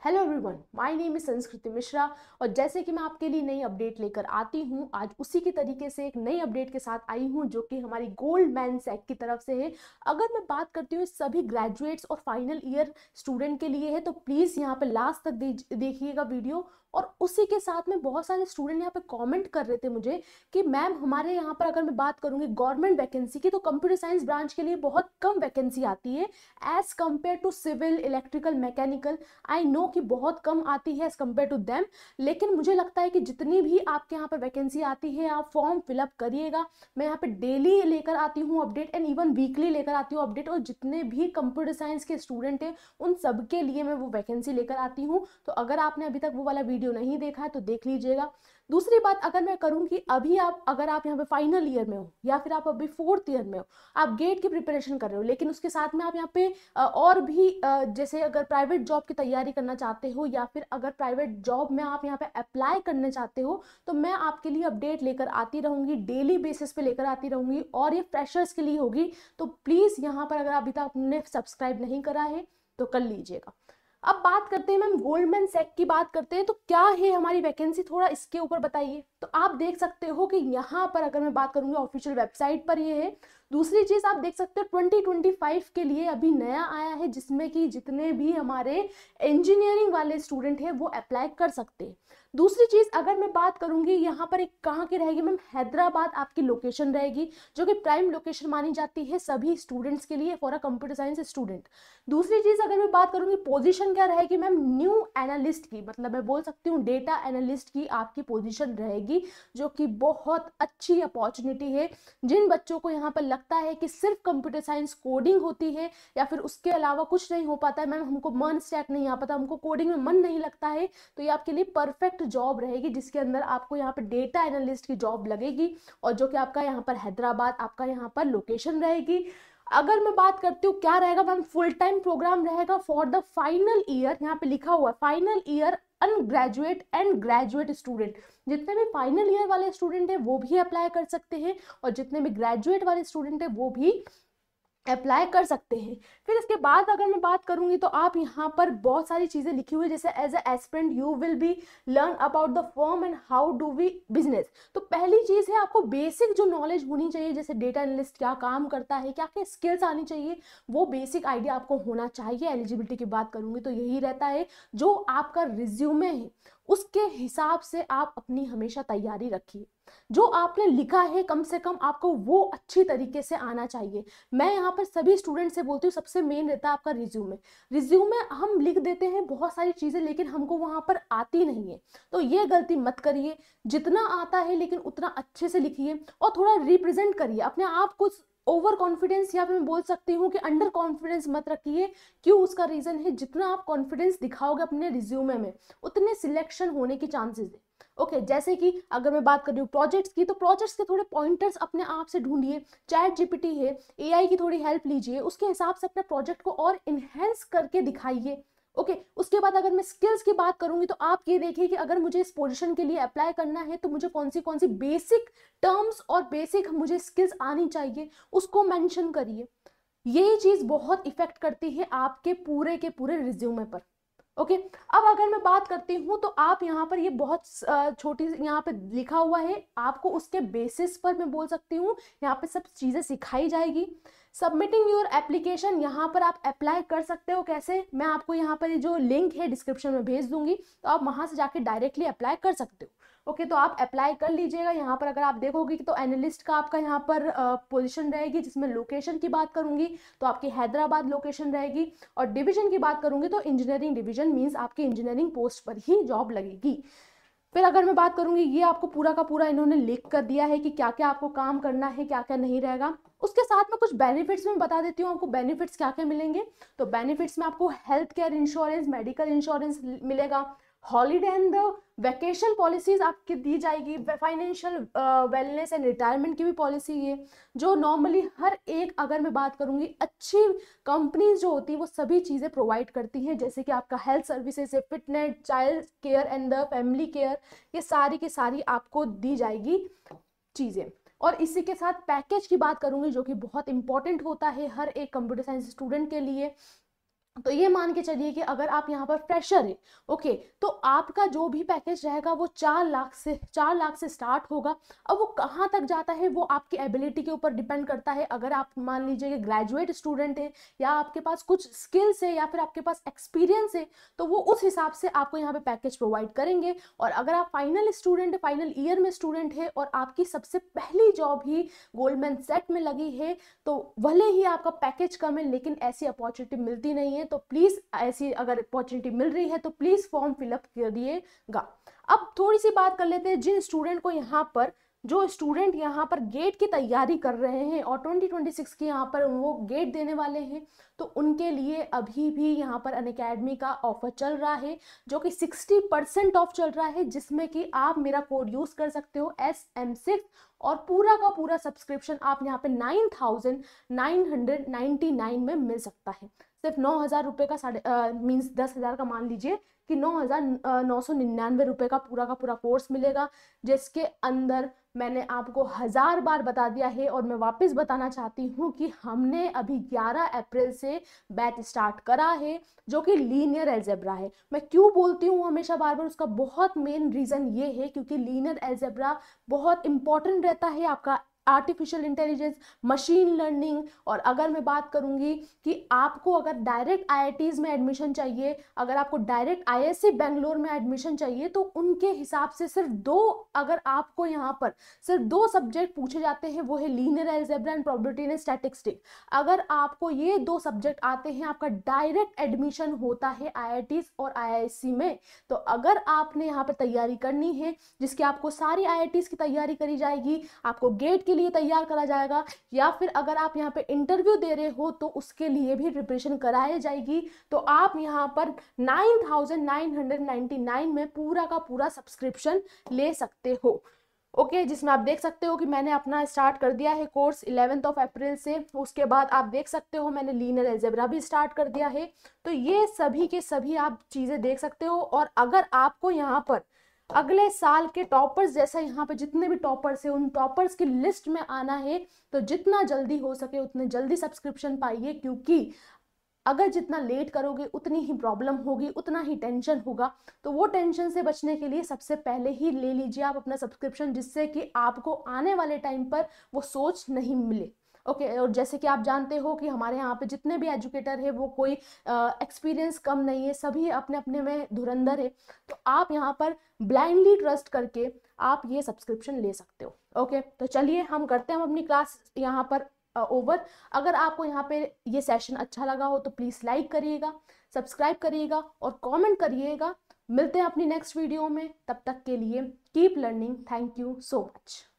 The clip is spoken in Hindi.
Hello everyone, my name is संस्कृति मिश्रा। और जैसे कि मैं आपके लिए नई अपडेट लेकर आती हूँ, आज उसी के तरीके से एक नई अपडेट के साथ आई हूँ जो कि हमारी गोल्डमैन सैक की तरफ से है। अगर मैं बात करती हूँ सभी ग्रेजुएट्स और फाइनल ईयर स्टूडेंट के लिए है, तो प्लीज़ यहाँ पे लास्ट तक देखिएगा वीडियो। और उसी के साथ में बहुत सारे स्टूडेंट यहाँ पे कमेंट कर रहे थे मुझे कि मैम हमारे यहाँ पर अगर मैं बात करूँगी गवर्नमेंट वैकेंसी की, तो कंप्यूटर साइंस ब्रांच के लिए बहुत कम वैकेंसी आती है as compare to civil, electrical, mechanical. I know कि बहुत कम आती है एज कम्पेयर टू देम, लेकिन मुझे लगता है कि जितनी भी आपके यहाँ पर वैकेंसी आती है आप फॉर्म फिलअप करिएगा। मैं यहाँ पे डेली लेकर आती हूँ अपडेट एंड इवन वीकली लेकर आती हूँ अपडेट, और जितने भी कंप्यूटर साइंस के स्टूडेंट हैं उन सबके लिए मैं वो वैकेंसी लेकर आती हूँ। तो अगर आपने अभी तक वो वाला वीडियो नहीं देखा है तो देख लीजिएगा। दूसरी बात अगर मैं करूँ कि अभी अगर आप यहाँ पे फाइनल ईयर में हो या फिर आप अभी फोर्थ ईयर में हो, आप गेट की प्रिपरेशन कर रहे हो, लेकिन उसके साथ में आप यहाँ पे और भी जैसे अगर प्राइवेट जॉब की तैयारी करना चाहते हो या फिर अगर प्राइवेट जॉब में आप यहाँ पे अप्लाई करने चाहते हो, तो मैं आपके लिए अपडेट लेकर आती रहूंगी, डेली बेसिस पे लेकर आती रहूंगी, और ये फ्रेशर्स के लिए होगी। तो प्लीज यहाँ पर अगर अभी तक आपने सब्सक्राइब नहीं करा है तो कर लीजिएगा। अब बात करते हैं मैम गोल्डमैन सैक की बात करते हैं, तो क्या है हमारी वैकेंसी, थोड़ा इसके ऊपर बताइए। तो आप देख सकते हो कि यहाँ पर अगर मैं बात करूंगी ऑफिशियल वेबसाइट पर ये है। दूसरी चीज आप देख सकते हो 2025 के लिए अभी नया आया है, जिसमें कि जितने भी हमारे इंजीनियरिंग वाले स्टूडेंट हैं वो अप्लाई कर सकते हैं। दूसरी चीज अगर मैं बात करूंगी यहाँ पर एक कहाँ की रहेगी मैम, हैदराबाद आपकी लोकेशन रहेगी, जो कि प्राइम लोकेशन मानी जाती है सभी स्टूडेंट्स के लिए for a computer science student. दूसरी चीज अगर मैं बात करूंगी पोजीशन क्या रहेगी मैम, न्यू एनालिस्ट की, मतलब मैं बोल सकती हूँ डेटा एनालिस्ट की आपकी पोजीशन रहेगी, जो कि बहुत अच्छी अपॉर्चुनिटी है। जिन बच्चों को यहाँ पर लगता है कि सिर्फ कंप्यूटर साइंस कोडिंग होती है या फिर उसके अलावा कुछ नहीं हो पाता है, मैम हमको मन स्टैक नहीं आ पाता, हमको कोडिंग में मन नहीं लगता है, तो ये आपके लिए परफेक्ट जॉब रहेगी, जिसके अंदर आपको यहाँ पर डेटा एनालिस्ट की जॉब लगेगी, और जो कि आपका यहाँ पर हैदराबाद आपका यहाँ पर लोकेशन रहेगी। अगर मैं बात करती हूँ क्या रहेगा मैम, फुल टाइम प्रोग्राम रहेगा फॉर द फाइनल ईयर, यहाँ पे लिखा हुआ है final year undergraduate and graduate student. जितने भी फाइनल ईयर वाले स्टूडेंट है वो भी अप्लाई कर सकते हैं, और जितने भी ग्रेजुएट वाले स्टूडेंट है वो भी अप्लाई कर सकते हैं। फिर इसके बाद अगर मैं बात करूंगी तो आप यहाँ पर बहुत सारी चीजें लिखी हुई है, जैसे as aspirant you will be learn about the firm and how do we business. तो पहली चीज है आपको बेसिक जो नॉलेज होनी चाहिए, जैसे डेटा एनालिस्ट क्या काम करता है, क्या क्या स्किल्स आनी चाहिए, वो बेसिक आइडिया आपको होना चाहिए। एलिजिबिलिटी की बात करूंगी तो यही रहता है, जो आपका रिज्यूमे है उसके हिसाब से आप अपनी हमेशा तैयारी रखिए। जो आपने लिखा है कम से कम आपको वो अच्छी तरीके से आना चाहिए। मैं यहाँ पर सभी स्टूडेंट से बोलती हूँ सबसे मेन रहता है आपका रिज्यूमे। रिज्यूमे हम लिख देते हैं बहुत सारी चीजें, लेकिन हमको वहां पर आती नहीं है, तो ये गलती मत करिए। जितना आता है लेकिन उतना अच्छे से लिखिए, और थोड़ा रिप्रेजेंट करिए अपने आप को। ओवर कॉन्फिडेंस या फिर मैं बोल सकती हूँ कि अंडर कॉन्फिडेंस मत रखिए। क्यों, उसका रीजन है जितना आप कॉन्फिडेंस दिखाओगे अपने रिज्यूमे में उतने सिलेक्शन होने की चांसेस है। ओके, जैसे कि अगर मैं बात कर रही हूँ प्रोजेक्ट्स की, तो प्रोजेक्ट्स के थोड़े पॉइंटर्स अपने आप से ढूंढिए। चैट जीपीटी है, एआई की थोड़ी हेल्प लीजिए, उसके हिसाब से अपने प्रोजेक्ट को और इनहेंस करके दिखाइए। ओके, उसके बाद अगर मैं स्किल्स की बात करूंगी तो आप ये देखिए कि अगर मुझे इस पोजीशन के लिए अप्लाई करना है तो मुझे कौन सी बेसिक टर्म्स और बेसिक मुझे स्किल्स आनी चाहिए, उसको मेंशन करिए। ये चीज बहुत इफेक्ट करती है आपके पूरे के पूरे रिज्यूमे पर। ओके, अब अगर मैं बात करती हूँ तो आप यहाँ पर ये बहुत छोटी यहाँ पे लिखा हुआ है, आपको उसके बेसिस पर मैं बोल सकती हूँ यहाँ पे सब चीजें सिखाई जाएगी। सबमिटिंग योर एप्लीकेशन, यहाँ पर आप अप्लाई कर सकते हो। कैसे, मैं आपको यहाँ पर जो लिंक है डिस्क्रिप्शन में भेज दूंगी, तो आप वहां से जाके डायरेक्टली अप्लाई कर सकते हो। ओके, तो आप अप्लाई कर लीजिएगा। यहाँ पर अगर आप देखोगे तो एनालिस्ट का आपका यहाँ पर पोजीशन रहेगी, जिसमें लोकेशन की बात करूंगी तो आपकी हैदराबाद लोकेशन रहेगी, और डिवीजन की बात करूंगी तो इंजीनियरिंग डिवीजन मींस आपकी इंजीनियरिंग पोस्ट पर ही जॉब लगेगी। फिर अगर मैं बात करूंगी, ये आपको पूरा का पूरा इन्होंने लिख कर दिया है कि क्या क्या आपको काम करना है, क्या क्या नहीं रहेगा। उसके साथ में कुछ बेनिफिट्स में बता देती हूँ आपको बेनिफिट्स क्या क्या मिलेंगे। तो बेनिफिट्स में आपको health care insurance, medical insurance मिलेगा, हॉलीडे एंड वैकेशन पॉलिसीज आपकी दी जाएगी, फाइनेंशियल वेलनेस एंड रिटायरमेंट की भी पॉलिसी है, जो नॉर्मली हर एक अगर मैं बात करूंगी अच्छी कंपनीज जो होती है वो सभी चीजें प्रोवाइड करती हैं, जैसे कि आपका हेल्थ सर्विसेज है, fitness, child care and the family care, ये सारी की सारी आपको दी जाएगी चीजें। और इसी के साथ पैकेज की बात करूंगी, जो कि बहुत इंपॉर्टेंट होता है हर एक कंप्यूटर साइंस स्टूडेंट के लिए। तो ये मान के चलिए कि अगर आप यहाँ पर फ्रेशर है, ओके, तो आपका जो भी पैकेज रहेगा वो 4 लाख से स्टार्ट होगा। अब वो कहाँ तक जाता है वो आपकी एबिलिटी के ऊपर डिपेंड करता है। अगर आप मान लीजिए कि ग्रेजुएट स्टूडेंट है, या आपके पास कुछ स्किल्स है, या फिर आपके पास एक्सपीरियंस है, तो वो उस हिसाब से आपको यहाँ पे पैकेज प्रोवाइड करेंगे। और अगर आप फाइनल स्टूडेंट है, फाइनल ईयर में स्टूडेंट है, और आपकी सबसे पहली जॉब ही गोल्डमैन सैक में लगी है, तो भले ही आपका पैकेज कम है लेकिन ऐसी अपॉर्चुनिटी मिलती नहीं है। तो प्लीज ऐसी अगर अपॉर्चुनिटी मिल रही है तो प्लीज फॉर्म फिलअप करिएगा। अब थोड़ी सी बात कर लेते हैं जिन स्टूडेंट को यहाँ पर, जो स्टूडेंट यहाँ पर गेट की तैयारी कर रहे हैं और 2026 की यहाँ पर वो गेट देने वाले हैं, तो उनके लिए अभी भी यहाँ पर अनअकैडमी का ऑफर चल रहा है, जो कि 60% ऑफ चल रहा है, जिसमें कि आप मेरा कोड यूज कर सकते हो SM6, और पूरा का पूरा सब्सक्रिप्शन आप यहाँ पे 9,999 में मिल सकता है। सिर्फ 9,000 रुपये का मीन्स 10,000 का मान लीजिए कि 9,999 रुपये का पूरा कोर्स मिलेगा, जिसके अंदर मैंने आपको 1000 बार बता दिया है। और मैं वापस बताना चाहती हूँ कि हमने अभी 11 अप्रैल से बैच स्टार्ट करा है, जो कि लीनियर अलजेब्रा है। मैं क्यों बोलती हूँ हमेशा बार बार, उसका बहुत मेन रीजन ये है क्योंकि लीनियर अलजेब्रा बहुत इंपॉर्टेंट रहता है आपका आर्टिफिशियल इंटेलिजेंस, मशीन लर्निंग। और अगर मैं बात करूंगी कि आपको अगर डायरेक्ट आईआईटीज में एडमिशन चाहिए, अगर आपको डायरेक्ट आईएससी बेंगलोर में एडमिशन चाहिए, तो उनके हिसाब से सिर्फ दो, अगर आपको यहाँ पर सिर्फ 2 सब्जेक्ट पूछे जाते हैं, वो है linear algebra and probability and statistics. अगर आपको ये 2 सब्जेक्ट आते हैं, आपका डायरेक्ट एडमिशन होता है आईआईटीज और आईआईएससी में। तो अगर आपने यहाँ पर तैयारी करनी है, जिसकी आपको सारी आईआईटीज की तैयारी करी जाएगी, आपको गेट के लिए तैयार करा जाएगा, या फिर अगर आप यहाँ पे इंटरव्यू दे रहे हो तो उसके लिए भी प्रिपरेशन कराई जाएगी, तो आप यहाँ पर 9,999 में पूरा का पूरा सब्सक्रिप्शन ले सकते हो। ओके, जिसमें आप देख सकते हो कि मैंने अपना स्टार्ट कर दिया है कोर्स 11 अप्रैल से। उसके बाद आप देख सकते हो मैंने लीनियर अलजेब्रा भी स्टार्ट कर दिया है। तो ये सभी के सभी आप चीजें देख सकते हो। और अगर आपको यहाँ पर अगले साल के टॉपर्स, जैसा यहाँ पे जितने भी टॉपर्स हैं उन टॉपर्स की लिस्ट में आना है, तो जितना जल्दी हो सके उतने जल्दी सब्सक्रिप्शन पाइए, क्योंकि अगर जितना लेट करोगे उतनी ही प्रॉब्लम होगी, उतना ही टेंशन होगा। तो वो टेंशन से बचने के लिए सबसे पहले ही ले लीजिए आप अपना सब्सक्रिप्शन, जिससे कि आपको आने वाले टाइम पर वो सोच नहीं मिले। ओके, और जैसे कि आप जानते हो कि हमारे यहाँ पे जितने भी एजुकेटर है वो कोई एक्सपीरियंस कम नहीं है, सभी अपने अपने में धुरंधर है। तो आप यहाँ पर ब्लाइंडली ट्रस्ट करके आप ये सब्सक्रिप्शन ले सकते हो। ओके, तो चलिए हम करते हैं अपनी क्लास यहाँ पर ओवर। अगर आपको यहाँ पे ये सेशन अच्छा लगा हो तो प्लीज लाइक करिएगा, सब्सक्राइब करिएगा और कमेंट करिएगा। मिलते हैं अपनी नेक्स्ट वीडियो में, तब तक के लिए keep learning. Thank you so much.